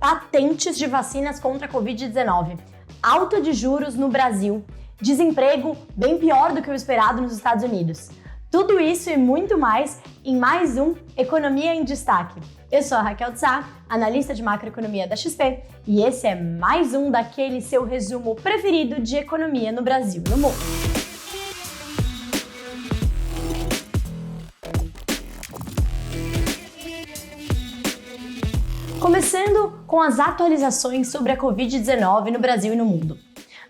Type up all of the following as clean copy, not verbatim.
patentes de vacinas contra a Covid-19, alta de juros no Brasil, desemprego bem pior do que o esperado nos Estados Unidos. Tudo isso e muito mais em mais um Economia em Destaque. Eu sou a Raquel de Sá, analista de macroeconomia da XP, e esse é mais um daquele seu resumo preferido de economia no Brasil e no mundo. Começando com as atualizações sobre a Covid-19 no Brasil e no mundo.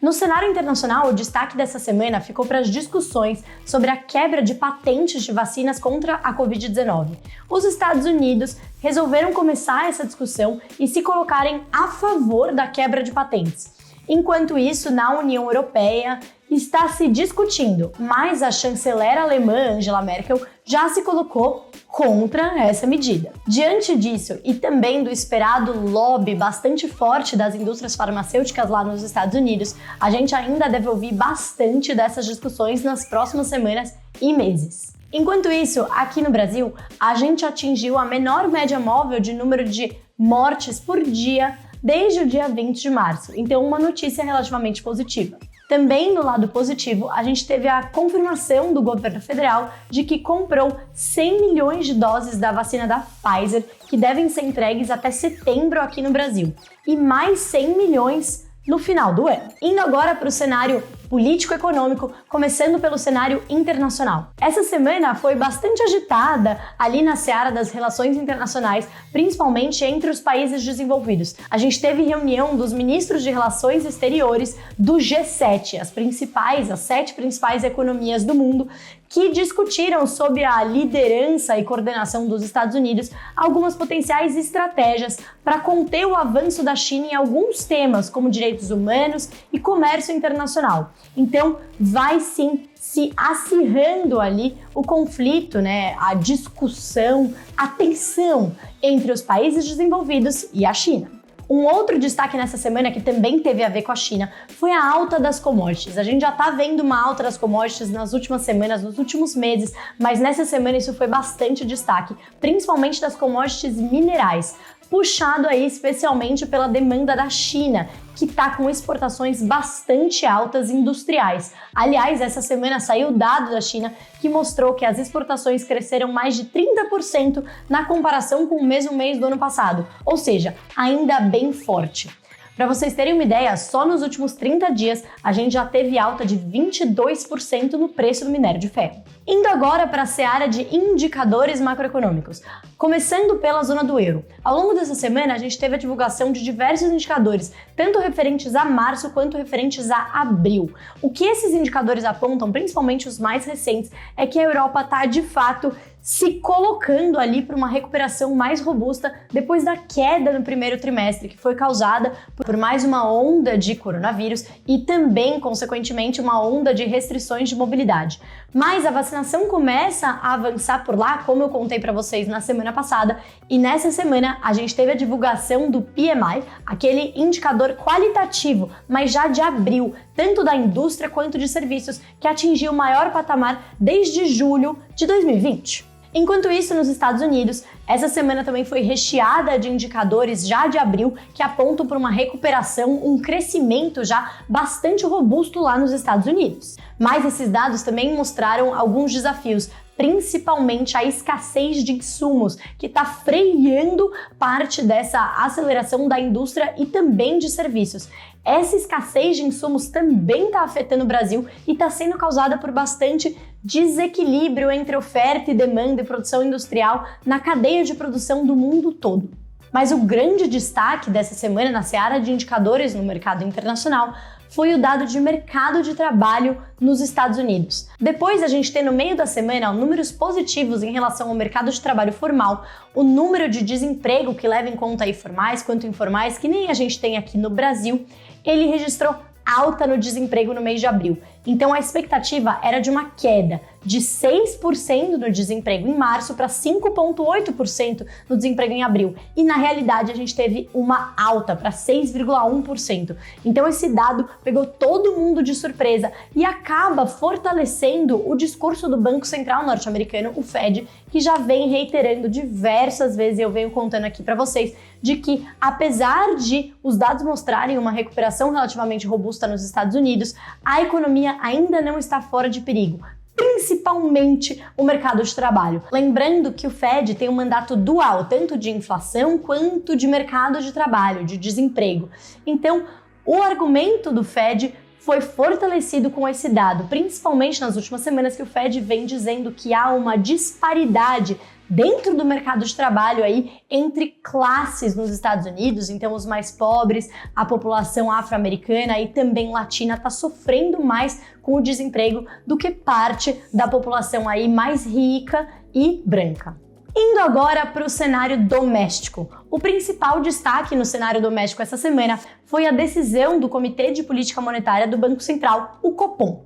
No cenário internacional, o destaque dessa semana ficou para as discussões sobre a quebra de patentes de vacinas contra a Covid-19. Os Estados Unidos resolveram começar essa discussão e se colocarem a favor da quebra de patentes. Enquanto isso, na União Europeia, está se discutindo, mas a chanceler alemã Angela Merkel já se colocou contra essa medida. Diante disso e também do esperado lobby bastante forte das indústrias farmacêuticas lá nos Estados Unidos, a gente ainda deve ouvir bastante dessas discussões nas próximas semanas e meses. Enquanto isso, aqui no Brasil, a gente atingiu a menor média móvel de número de mortes por dia desde o dia 20 de março, então uma notícia relativamente positiva. Também no lado positivo, a gente teve a confirmação do governo federal de que comprou 100 milhões de doses da vacina da Pfizer, que devem ser entregues até setembro aqui no Brasil, e mais 100 milhões no final do ano. Indo agora para o cenário político-econômico, começando pelo cenário internacional. Essa semana foi bastante agitada ali na seara das relações internacionais, principalmente entre os países desenvolvidos. A gente teve reunião dos ministros de relações exteriores do G7, as 7 principais economias do mundo, que discutiram sob a liderança e coordenação dos Estados Unidos algumas potenciais estratégias para conter o avanço da China em alguns temas, como direitos humanos e comércio internacional. Então, vai sim se acirrando ali o conflito, a discussão, a tensão entre os países desenvolvidos e a China. Um outro destaque nessa semana que também teve a ver com a China foi a alta das commodities. A gente já tá vendo uma alta das commodities nas últimas semanas, nos últimos meses, mas nessa semana isso foi bastante destaque, principalmente das commodities minerais, puxado aí especialmente pela demanda da China, que está com exportações bastante altas industriais. Aliás, essa semana saiu dado da China que mostrou que as exportações cresceram mais de 30% na comparação com o mesmo mês do ano passado, ou seja, ainda bem forte. Para vocês terem uma ideia, só nos últimos 30 dias a gente já teve alta de 22% no preço do minério de ferro. Indo agora para a seara de indicadores macroeconômicos, começando pela zona do euro. Ao longo dessa semana a gente teve a divulgação de diversos indicadores, tanto referentes a março quanto referentes a abril. O que esses indicadores apontam, principalmente os mais recentes, é que a Europa está de fato se colocando ali para uma recuperação mais robusta depois da queda no primeiro trimestre, que foi causada por mais uma onda de coronavírus e também, consequentemente, uma onda de restrições de mobilidade. Mas a vacinação começa a avançar por lá, como eu contei para vocês na semana passada, e nessa semana a gente teve a divulgação do PMI, aquele indicador qualitativo, mas já de abril, tanto da indústria quanto de serviços, que atingiu o maior patamar desde julho de 2020. Enquanto isso, nos Estados Unidos, essa semana também foi recheada de indicadores já de abril que apontam para uma recuperação, um crescimento já bastante robusto lá nos Estados Unidos. Mas esses dados também mostraram alguns desafios, principalmente a escassez de insumos, que está freando parte dessa aceleração da indústria e também de serviços. Essa escassez de insumos também está afetando o Brasil e está sendo causada por bastante desequilíbrio entre oferta e demanda e produção industrial na cadeia de produção do mundo todo. Mas o grande destaque dessa semana na seara de indicadores no mercado internacional foi o dado de mercado de trabalho nos Estados Unidos. Depois a gente ter no meio da semana números positivos em relação ao mercado de trabalho formal, o número de desemprego que leva em conta aí formais quanto informais, que nem a gente tem aqui no Brasil, ele registrou alta no desemprego no mês de abril. Então a expectativa era de uma queda de 6% no desemprego em março para 5,8% no desemprego em abril. E na realidade a gente teve uma alta para 6,1%. Então esse dado pegou todo mundo de surpresa e acaba fortalecendo o discurso do Banco Central norte-americano, o Fed, que já vem reiterando diversas vezes, e eu venho contando aqui para vocês, de que apesar de os dados mostrarem uma recuperação relativamente robusta nos Estados Unidos, a economia ainda não está fora de perigo, principalmente o mercado de trabalho. Lembrando que o Fed tem um mandato dual, tanto de inflação quanto de mercado de trabalho, de desemprego. Então, o argumento do Fed foi fortalecido com esse dado, principalmente nas últimas semanas que o Fed vem dizendo que há uma disparidade dentro do mercado de trabalho aí entre classes nos Estados Unidos. Então os mais pobres, a população afro-americana e também latina está sofrendo mais com o desemprego do que parte da população aí mais rica e branca. Indo agora para o cenário doméstico. O principal destaque no cenário doméstico essa semana foi a decisão do Comitê de Política Monetária do Banco Central, o Copom.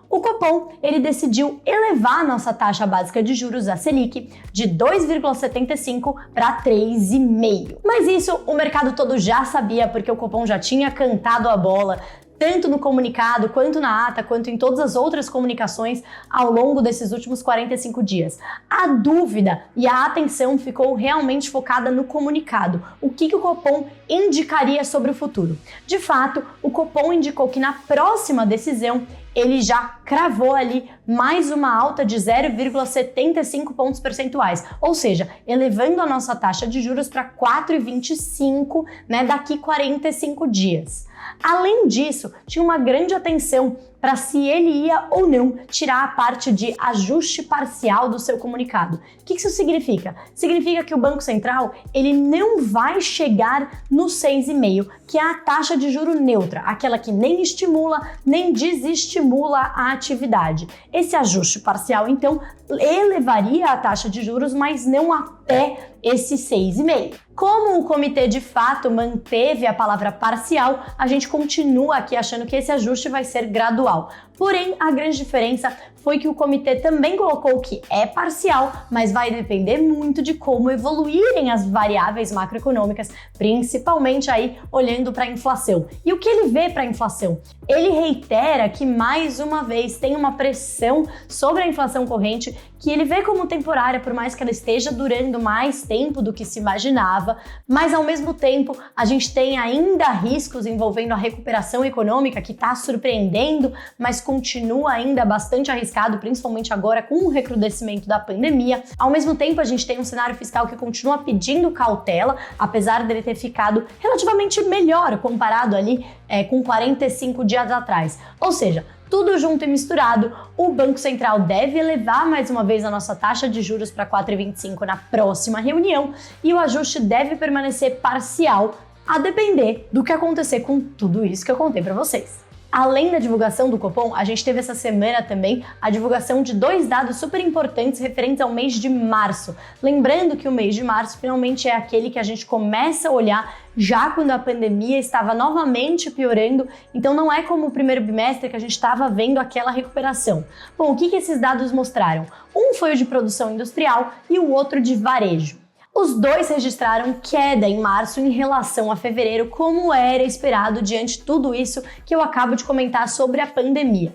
O Copom, ele decidiu elevar a nossa taxa básica de juros, a Selic, de 2,75 para 3,5. Mas isso o mercado todo já sabia, porque o Copom já tinha cantado a bola, tanto no comunicado, quanto na ata, quanto em todas as outras comunicações ao longo desses últimos 45 dias. A dúvida e a atenção ficou realmente focada no comunicado. O que o Copom indicaria sobre o futuro? De fato, o Copom indicou que na próxima decisão ele já cravou ali mais uma alta de 0,75 pontos percentuais, ou seja, elevando a nossa taxa de juros para 4,25, daqui 45 dias. Além disso, tinha uma grande atenção para se ele ia ou não tirar a parte de ajuste parcial do seu comunicado. O que isso significa? Significa que o Banco Central ele não vai chegar no 6,5, que é a taxa de juro neutra, aquela que nem estimula nem desestimula a atividade. Esse ajuste parcial, então, elevaria a taxa de juros, mas não até esse 6,5. Como o comitê de fato manteve a palavra parcial, a gente continua aqui achando que esse ajuste vai ser gradual. Porém, a grande diferença foi que o comitê também colocou que é parcial, mas vai depender muito de como evoluírem as variáveis macroeconômicas, principalmente aí olhando para a inflação. E o que ele vê para a inflação? Ele reitera que mais uma vez tem uma pressão sobre a inflação corrente que ele vê como temporária, por mais que ela esteja durando mais tempo do que se imaginava, mas ao mesmo tempo a gente tem ainda riscos envolvendo a recuperação econômica que está surpreendendo, mas continua ainda bastante arriscado, principalmente agora com o recrudescimento da pandemia. Ao mesmo tempo a gente tem um cenário fiscal que continua pedindo cautela, apesar dele ter ficado relativamente melhor comparado ali com 45 dias atrás. Ou seja, tudo junto e misturado, o Banco Central deve elevar mais uma vez a nossa taxa de juros para 4,25 na próxima reunião e o ajuste deve permanecer parcial, a depender do que acontecer com tudo isso que eu contei para vocês. Além da divulgação do Copom, a gente teve essa semana também a divulgação de 2 dados super importantes referentes ao mês de março. Lembrando que o mês de março finalmente é aquele que a gente começa a olhar já quando a pandemia estava novamente piorando, então não é como o primeiro bimestre que a gente estava vendo aquela recuperação. Bom, o que esses dados mostraram? Um foi o de produção industrial e o outro de varejo. Os dois registraram queda em março em relação a fevereiro, como era esperado diante de tudo isso que eu acabo de comentar sobre a pandemia.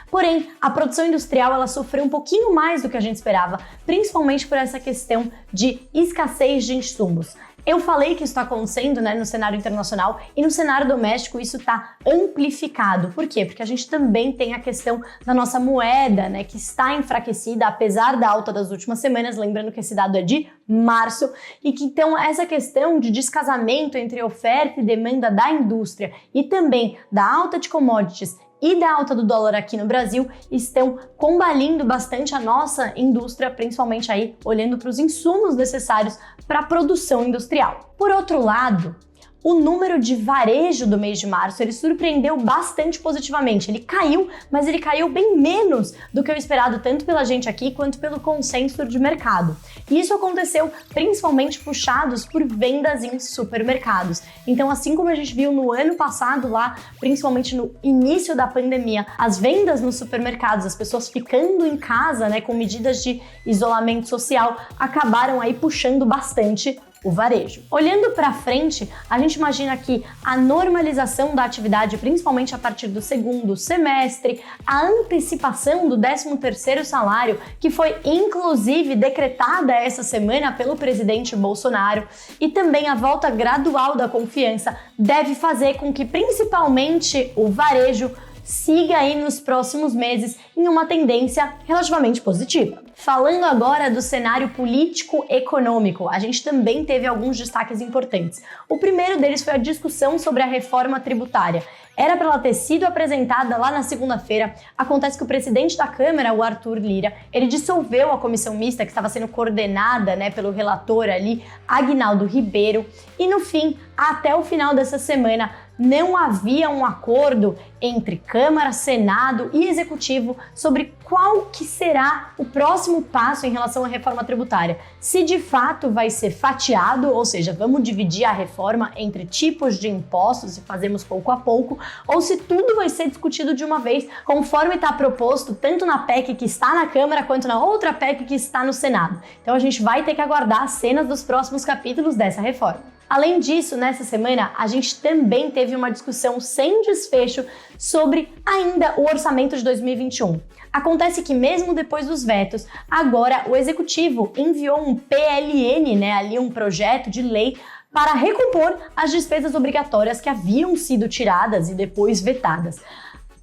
Porém, a produção industrial ela sofreu um pouquinho mais do que a gente esperava, principalmente por essa questão de escassez de insumos. Eu falei que isso está acontecendo no cenário internacional e no cenário doméstico isso está amplificado. Por quê? Porque a gente também tem a questão da nossa moeda, que está enfraquecida apesar da alta das últimas semanas, lembrando que esse dado é de março, e que então essa questão de descasamento entre oferta e demanda da indústria e também da alta de commodities e da alta do dólar aqui no Brasil estão combalindo bastante a nossa indústria, principalmente aí olhando para os insumos necessários para a produção industrial. Por outro lado, O número de varejo do mês de março, ele surpreendeu bastante positivamente. Ele caiu, mas ele caiu bem menos do que o esperado tanto pela gente aqui quanto pelo consenso de mercado. E isso aconteceu principalmente puxados por vendas em supermercados. Então, assim como a gente viu no ano passado lá, principalmente no início da pandemia, as vendas nos supermercados, as pessoas ficando em casa, né, com medidas de isolamento social, acabaram aí puxando bastante o varejo. Olhando para frente, a gente imagina que a normalização da atividade, principalmente a partir do segundo semestre, a antecipação do 13º salário, que foi inclusive decretada essa semana pelo presidente Bolsonaro, e também a volta gradual da confiança, deve fazer com que principalmente o varejo siga aí nos próximos meses em uma tendência relativamente positiva. Falando agora do cenário político-econômico, a gente também teve alguns destaques importantes. O primeiro deles foi a discussão sobre a reforma tributária. Era para ela ter sido apresentada lá na segunda-feira. Acontece que o presidente da Câmara, o Arthur Lira, ele dissolveu a comissão mista que estava sendo coordenada, né, pelo relator ali, Aguinaldo Ribeiro, e no fim, até o final dessa semana, não havia um acordo entre Câmara, Senado e Executivo sobre qual que será o próximo passo em relação à reforma tributária. Se de fato vai ser fatiado, ou seja, vamos dividir a reforma entre tipos de impostos e fazemos pouco a pouco, ou se tudo vai ser discutido de uma vez, conforme está proposto tanto na PEC que está na Câmara quanto na outra PEC que está no Senado. Então a gente vai ter que aguardar as cenas dos próximos capítulos dessa reforma. Além disso, nessa semana, a gente também teve uma discussão sem desfecho sobre ainda o orçamento de 2021. Acontece que mesmo depois dos vetos, agora o Executivo enviou um PLN, né, ali um projeto de lei para recompor as despesas obrigatórias que haviam sido tiradas e depois vetadas.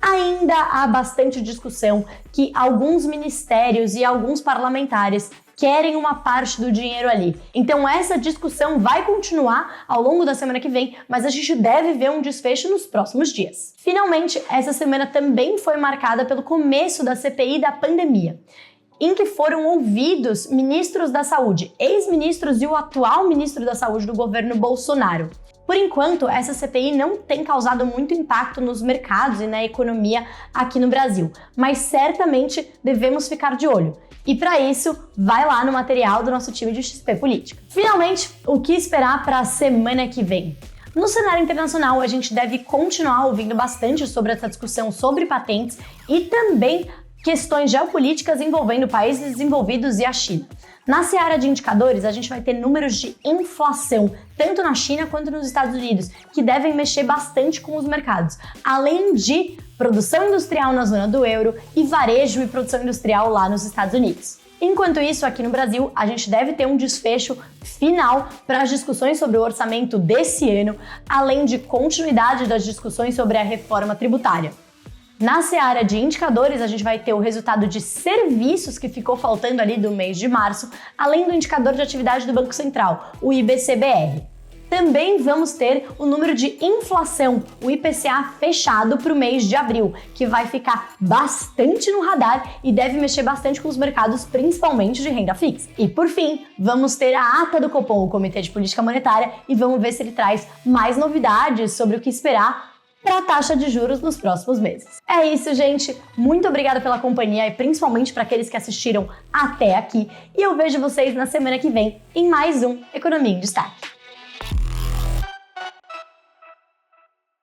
Ainda há bastante discussão que alguns ministérios e alguns parlamentares querem uma parte do dinheiro ali. Então essa discussão vai continuar ao longo da semana que vem, mas a gente deve ver um desfecho nos próximos dias. Finalmente, essa semana também foi marcada pelo começo da CPI da pandemia, em que foram ouvidos ministros da saúde, ex-ministros e o atual ministro da saúde do governo Bolsonaro. Por enquanto, essa CPI não tem causado muito impacto nos mercados e na economia aqui no Brasil, mas certamente devemos ficar de olho. E para isso, vai lá no material do nosso time de XP Política. Finalmente, o que esperar para a semana que vem? No cenário internacional, a gente deve continuar ouvindo bastante sobre essa discussão sobre patentes e também questões geopolíticas envolvendo países desenvolvidos e a China. Na seara de indicadores, a gente vai ter números de inflação, tanto na China quanto nos Estados Unidos, que devem mexer bastante com os mercados, além de produção industrial na zona do euro e varejo e produção industrial lá nos Estados Unidos. Enquanto isso, aqui no Brasil, a gente deve ter um desfecho final para as discussões sobre o orçamento desse ano, além de continuidade das discussões sobre a reforma tributária. Na seara de indicadores, a gente vai ter o resultado de serviços que ficou faltando ali do mês de março, além do indicador de atividade do Banco Central, o IBC-BR. Também vamos ter o número de inflação, o IPCA fechado para o mês de abril, que vai ficar bastante no radar e deve mexer bastante com os mercados, principalmente de renda fixa. E por fim, vamos ter a ata do Copom, o Comitê de Política Monetária, e vamos ver se ele traz mais novidades sobre o que esperar para a taxa de juros nos próximos meses. É isso, gente. Muito obrigada pela companhia e principalmente para aqueles que assistiram até aqui. E eu vejo vocês na semana que vem em mais um Economia em Destaque.